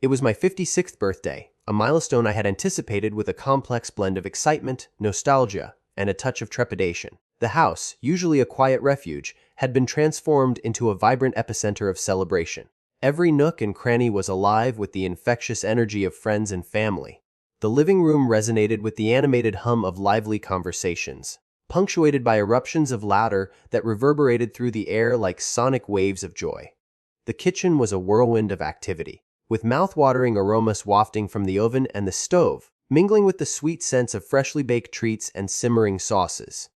It was my 56th birthday, a milestone I had anticipated with a complex blend of excitement, nostalgia, and a touch of trepidation. The house, usually a quiet refuge, had been transformed into a vibrant epicenter of celebration. Every nook and cranny was alive with the infectious energy of friends and family. The living room resonated with the animated hum of lively conversations, punctuated by eruptions of laughter that reverberated through the air like sonic waves of joy. The kitchen was a whirlwind of activity, with mouth-watering aromas wafting from the oven and the stove, mingling with the sweet scents of freshly baked treats and simmering sauces.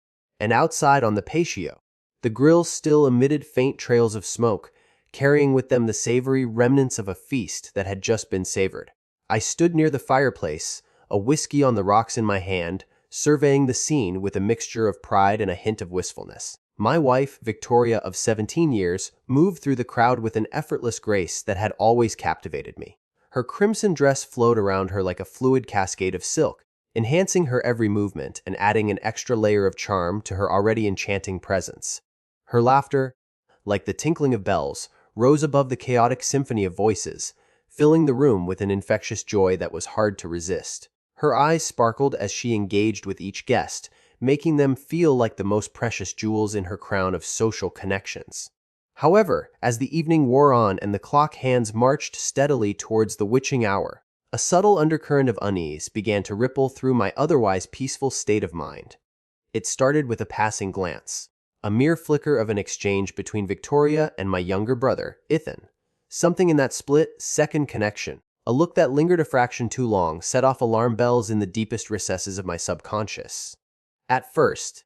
And outside on the patio, the grill still emitted faint trails of smoke, carrying with them the savory remnants of a feast that had just been savored. I stood near the fireplace, a whiskey on the rocks in my hand, surveying the scene with a mixture of pride and a hint of wistfulness. My wife, Victoria, of 17 years, moved through the crowd with an effortless grace that had always captivated me. Her crimson dress flowed around her like a fluid cascade of silk, enhancing her every movement and adding an extra layer of charm to her already enchanting presence. Her laughter, like the tinkling of bells, rose above the chaotic symphony of voices, filling the room with an infectious joy that was hard to resist. Her eyes sparkled as she engaged with each guest, making them feel like the most precious jewels in her crown of social connections. However, as the evening wore on and the clock hands marched steadily towards the witching hour, a subtle undercurrent of unease began to ripple through my otherwise peaceful state of mind. It started with a passing glance, a mere flicker of an exchange between Victoria and my younger brother, Ethan. Something in that split-second connection, a look that lingered a fraction too long, set off alarm bells in the deepest recesses of my subconscious. At first,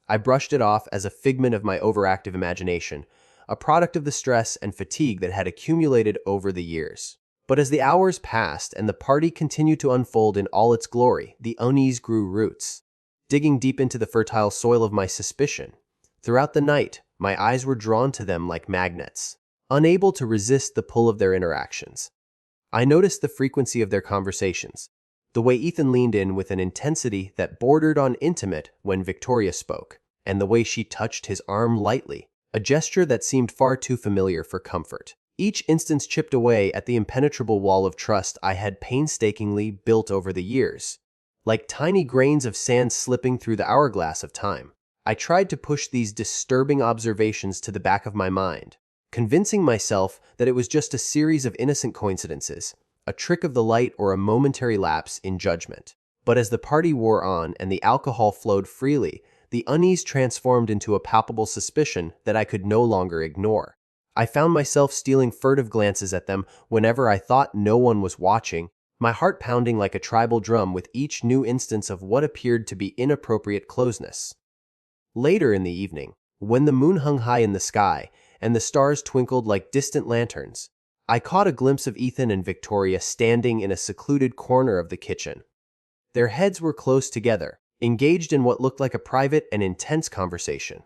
I brushed it off as a figment of my overactive imagination, a product of the stress and fatigue that had accumulated over the years. But as the hours passed and the party continued to unfold in all its glory, the unease grew roots, digging deep into the fertile soil of my suspicion. Throughout the night, my eyes were drawn to them like magnets, unable to resist the pull of their interactions. I noticed the frequency of their conversations, the way Ethan leaned in with an intensity that bordered on intimate when Victoria spoke, and the way she touched his arm lightly, a gesture that seemed far too familiar for comfort. Each instance chipped away at the impenetrable wall of trust I had painstakingly built over the years, like tiny grains of sand slipping through the hourglass of time. I tried to push these disturbing observations to the back of my mind, convincing myself that it was just a series of innocent coincidences, a trick of the light or a momentary lapse in judgment. But as the party wore on and the alcohol flowed freely, the unease transformed into a palpable suspicion that I could no longer ignore. I found myself stealing furtive glances at them whenever I thought no one was watching, my heart pounding like a tribal drum with each new instance of what appeared to be inappropriate closeness. Later in the evening, when the moon hung high in the sky and the stars twinkled like distant lanterns, I caught a glimpse of Ethan and Victoria standing in a secluded corner of the kitchen. Their heads were close together, engaged in what looked like a private and intense conversation.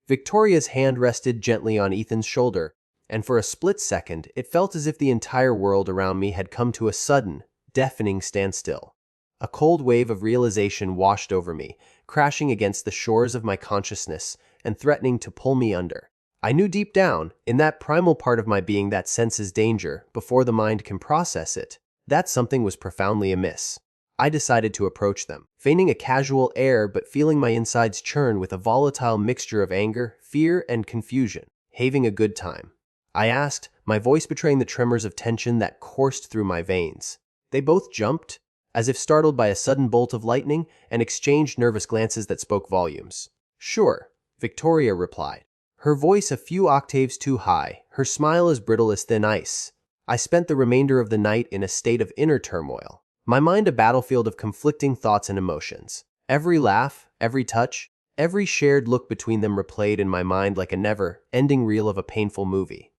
Victoria's hand rested gently on Ethan's shoulder, and for a split second, it felt as if the entire world around me had come to a sudden, deafening standstill. A cold wave of realization washed over me, crashing against the shores of my consciousness and threatening to pull me under. I knew deep down, in that primal part of my being that senses danger before the mind can process it, that something was profoundly amiss. I decided to approach them, feigning a casual air but feeling my insides churn with a volatile mixture of anger, fear, and confusion. Having a good time? I asked, my voice betraying the tremors of tension that coursed through my veins. They both jumped, as if startled by a sudden bolt of lightning, and exchanged nervous glances that spoke volumes. "Sure," Victoria replied, her voice a few octaves too high, her smile as brittle as thin ice. I spent the remainder of the night in a state of inner turmoil, my mind a battlefield of conflicting thoughts and emotions. Every laugh, every touch, every shared look between them replayed in my mind like a never-ending reel of a painful movie.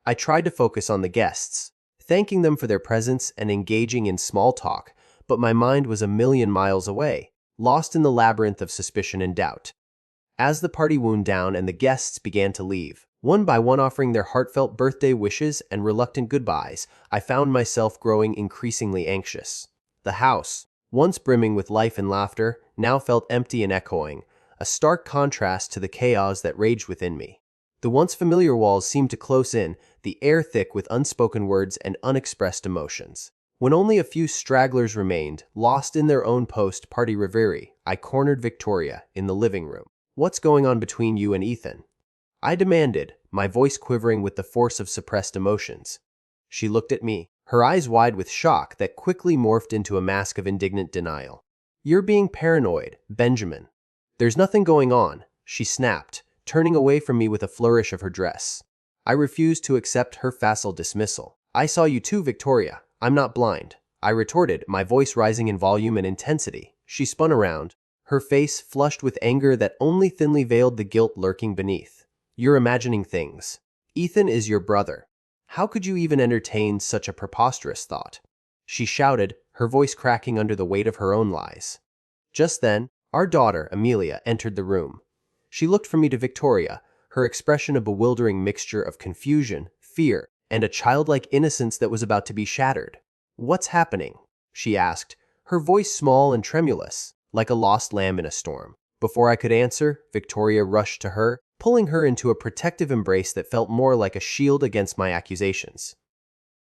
I tried to focus on the guests, thanking them for their presence and engaging in small talk, but my mind was a million miles away, lost in the labyrinth of suspicion and doubt. As the party wound down and the guests began to leave, one by one offering their heartfelt birthday wishes and reluctant goodbyes, I found myself growing increasingly anxious. The house, once brimming with life and laughter, now felt empty and echoing, a stark contrast to the chaos that raged within me. The once familiar walls seemed to close in, the air thick with unspoken words and unexpressed emotions. When only a few stragglers remained, lost in their own post-party reverie, I cornered Victoria in the living room. "What's going on between you and Ethan?" I demanded, my voice quivering with the force of suppressed emotions. She looked at me, her eyes wide with shock that quickly morphed into a mask of indignant denial. "You're being paranoid, Benjamin. There's nothing going on," she snapped, turning away from me with a flourish of her dress. I refused to accept her facile dismissal. "I saw you too, Victoria. I'm not blind," I retorted, my voice rising in volume and intensity. She spun around, her face flushed with anger that only thinly veiled the guilt lurking beneath. "You're imagining things. Ethan is your brother. How could you even entertain such a preposterous thought?" she shouted, her voice cracking under the weight of her own lies. Just then, our daughter, Amelia, entered the room. She looked from me to Victoria, her expression a bewildering mixture of confusion, fear, and a childlike innocence that was about to be shattered. "What's happening?" she asked, her voice small and tremulous, like a lost lamb in a storm. Before I could answer, Victoria rushed to her, pulling her into a protective embrace that felt more like a shield against my accusations.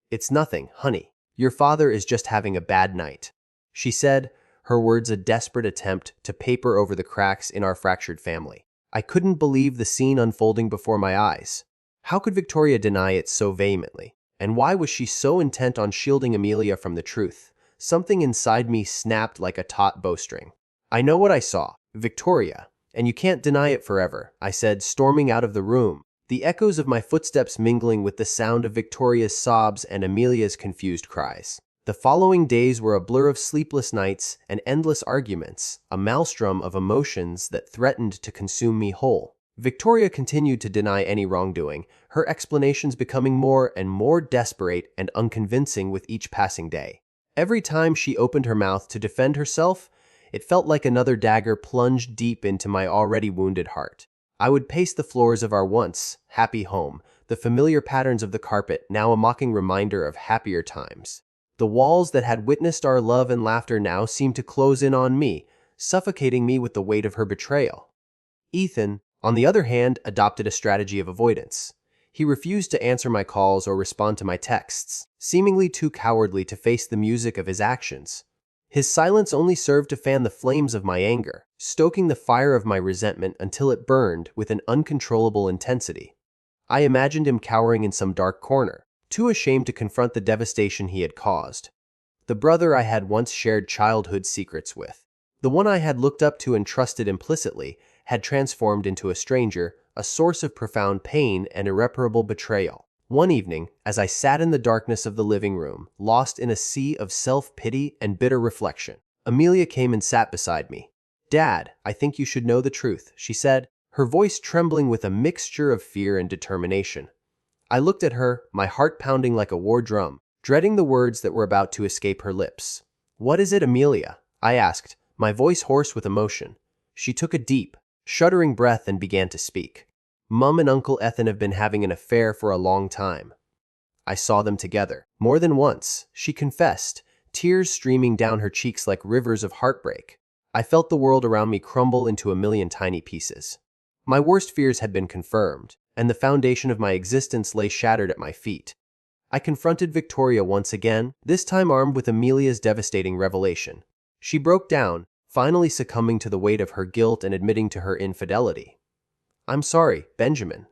"It's nothing, honey. Your father is just having a bad night," she said, her words a desperate attempt to paper over the cracks in our fractured family. I couldn't believe the scene unfolding before my eyes. How could Victoria deny it so vehemently? And why was she so intent on shielding Amelia from the truth? Something inside me snapped like a taut bowstring. "I know what I saw, Victoria, and you can't deny it forever," I said, storming out of the room, the echoes of my footsteps mingling with the sound of Victoria's sobs and Amelia's confused cries. The following days were a blur of sleepless nights and endless arguments, a maelstrom of emotions that threatened to consume me whole. Victoria continued to deny any wrongdoing, her explanations becoming more and more desperate and unconvincing with each passing day. Every time she opened her mouth to defend herself, it felt like another dagger plunged deep into my already wounded heart. I would pace the floors of our once happy home, the familiar patterns of the carpet now a mocking reminder of happier times. The walls that had witnessed our love and laughter now seemed to close in on me, suffocating me with the weight of her betrayal. Ethan, on the other hand, adopted a strategy of avoidance. He refused to answer my calls or respond to my texts, seemingly too cowardly to face the music of his actions. His silence only served to fan the flames of my anger, stoking the fire of my resentment until it burned with an uncontrollable intensity. I imagined him cowering in some dark corner, too ashamed to confront the devastation he had caused. The brother I had once shared childhood secrets with, the one I had looked up to and trusted implicitly, had transformed into a stranger, a source of profound pain and irreparable betrayal. One evening, as I sat in the darkness of the living room, lost in a sea of self-pity and bitter reflection, Amelia came and sat beside me. "Dad, I think you should know the truth," she said, her voice trembling with a mixture of fear and determination. I looked at her, my heart pounding like a war drum, dreading the words that were about to escape her lips. "What is it, Amelia?" I asked, my voice hoarse with emotion. She took a deep, shuddering breath and began to speak. "Mum and Uncle Ethan have been having an affair for a long time. I saw them together. More than once," she confessed, tears streaming down her cheeks like rivers of heartbreak. I felt the world around me crumble into a million tiny pieces. My worst fears had been confirmed, and the foundation of my existence lay shattered at my feet. I confronted Victoria once again, this time armed with Amelia's devastating revelation. She broke down, finally succumbing to the weight of her guilt and admitting to her infidelity. "I'm sorry, Benjamin.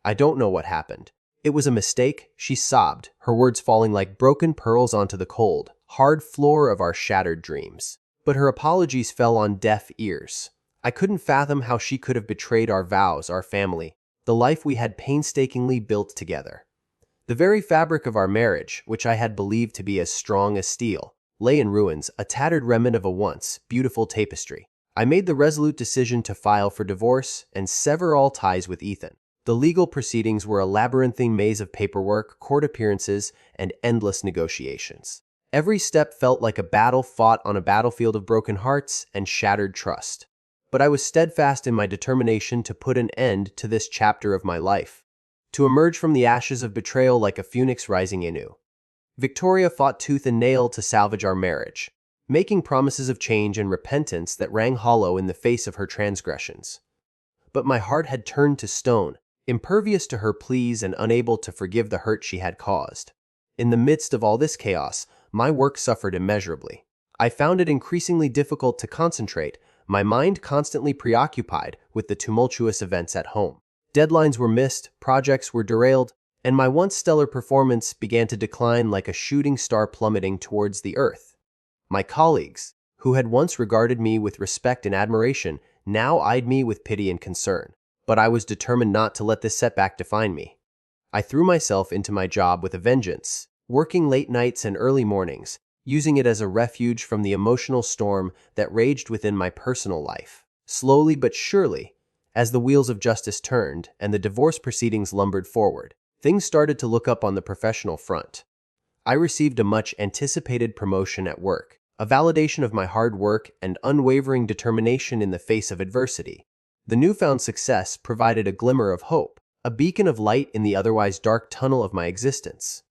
I don't know what happened. It was a mistake," she sobbed, her words falling like broken pearls onto the cold, hard floor of our shattered dreams. But her apologies fell on deaf ears. I couldn't fathom how she could have betrayed our vows, our family, the life we had painstakingly built together. The very fabric of our marriage, which I had believed to be as strong as steel, lay in ruins, a tattered remnant of a once beautiful tapestry. I made the resolute decision to file for divorce and sever all ties with Ethan. The legal proceedings were a labyrinthine maze of paperwork, court appearances, and endless negotiations. Every step felt like a battle fought on a battlefield of broken hearts and shattered trust. But I was steadfast in my determination to put an end to this chapter of my life, to emerge from the ashes of betrayal like a phoenix rising anew. Victoria fought tooth and nail to salvage our marriage, making promises of change and repentance that rang hollow in the face of her transgressions. But my heart had turned to stone, impervious to her pleas and unable to forgive the hurt she had caused. In the midst of all this chaos, my work suffered immeasurably. I found it increasingly difficult to concentrate, my mind constantly preoccupied with the tumultuous events at home. Deadlines were missed, projects were derailed, and my once stellar performance began to decline like a shooting star plummeting towards the earth. My colleagues, who had once regarded me with respect and admiration, now eyed me with pity and concern. But I was determined not to let this setback define me. I threw myself into my job with a vengeance, working late nights and early mornings, using it as a refuge from the emotional storm that raged within my personal life. Slowly but surely, as the wheels of justice turned and the divorce proceedings lumbered forward, things started to look up on the professional front. I received a much-anticipated promotion at work, a validation of my hard work and unwavering determination in the face of adversity. The newfound success provided a glimmer of hope, a beacon of light in the otherwise dark tunnel of my existence.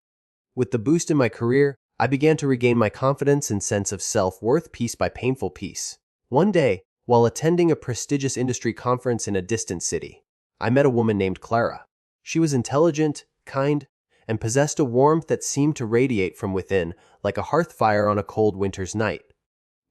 With the boost in my career, I began to regain my confidence and sense of self-worth piece by painful piece. One day, while attending a prestigious industry conference in a distant city, I met a woman named Clara. She was intelligent, kind, and possessed a warmth that seemed to radiate from within like a hearth fire on a cold winter's night.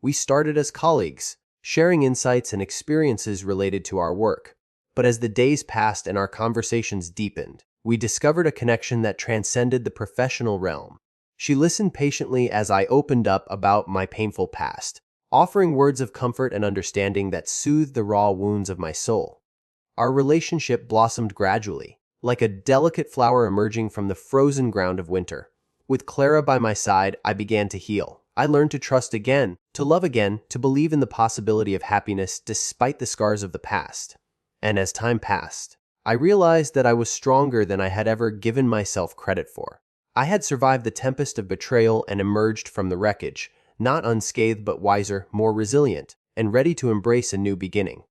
We started as colleagues, sharing insights and experiences related to our work. But as the days passed and our conversations deepened, we discovered a connection that transcended the professional realm. She listened patiently as I opened up about my painful past, offering words of comfort and understanding that soothed the raw wounds of my soul. Our relationship blossomed gradually, like a delicate flower emerging from the frozen ground of winter. With Clara by my side, I began to heal. I learned to trust again, to love again, to believe in the possibility of happiness despite the scars of the past. And as time passed, I realized that I was stronger than I had ever given myself credit for. I had survived the tempest of betrayal and emerged from the wreckage, not unscathed but wiser, more resilient, and ready to embrace a new beginning.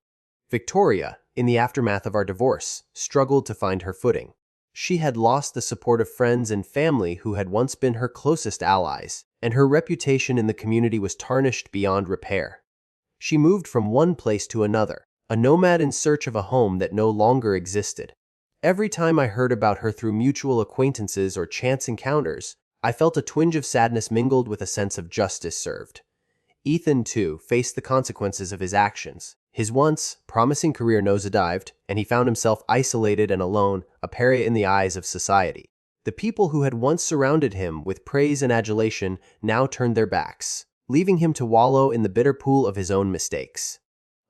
Victoria, in the aftermath of our divorce, struggled to find her footing. She had lost the support of friends and family who had once been her closest allies, and her reputation in the community was tarnished beyond repair. She moved from one place to another, a nomad in search of a home that no longer existed. Every time I heard about her through mutual acquaintances or chance encounters, I felt a twinge of sadness mingled with a sense of justice served. Ethan, too, faced the consequences of his actions. His once promising career nosedived, and he found himself isolated and alone, a pariah in the eyes of society. The people who had once surrounded him with praise and adulation now turned their backs, leaving him to wallow in the bitter pool of his own mistakes.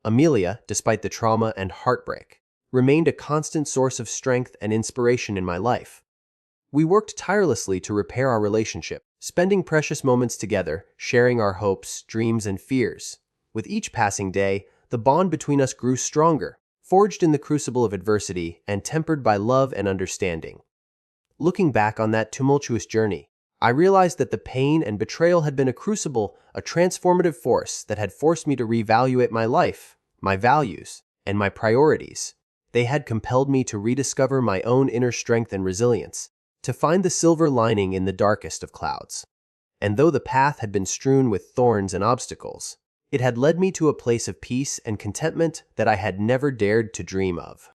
Amelia, despite the trauma and heartbreak, remained a constant source of strength and inspiration in my life. We worked tirelessly to repair our relationship, spending precious moments together, sharing our hopes, dreams, and fears. With each passing day, the bond between us grew stronger, forged in the crucible of adversity and tempered by love and understanding. Looking back on that tumultuous journey, I realized that the pain and betrayal had been a crucible, a transformative force that had forced me to reevaluate my life, my values, and my priorities. They had compelled me to rediscover my own inner strength and resilience, to find the silver lining in the darkest of clouds. And though the path had been strewn with thorns and obstacles, it had led me to a place of peace and contentment that I had never dared to dream of.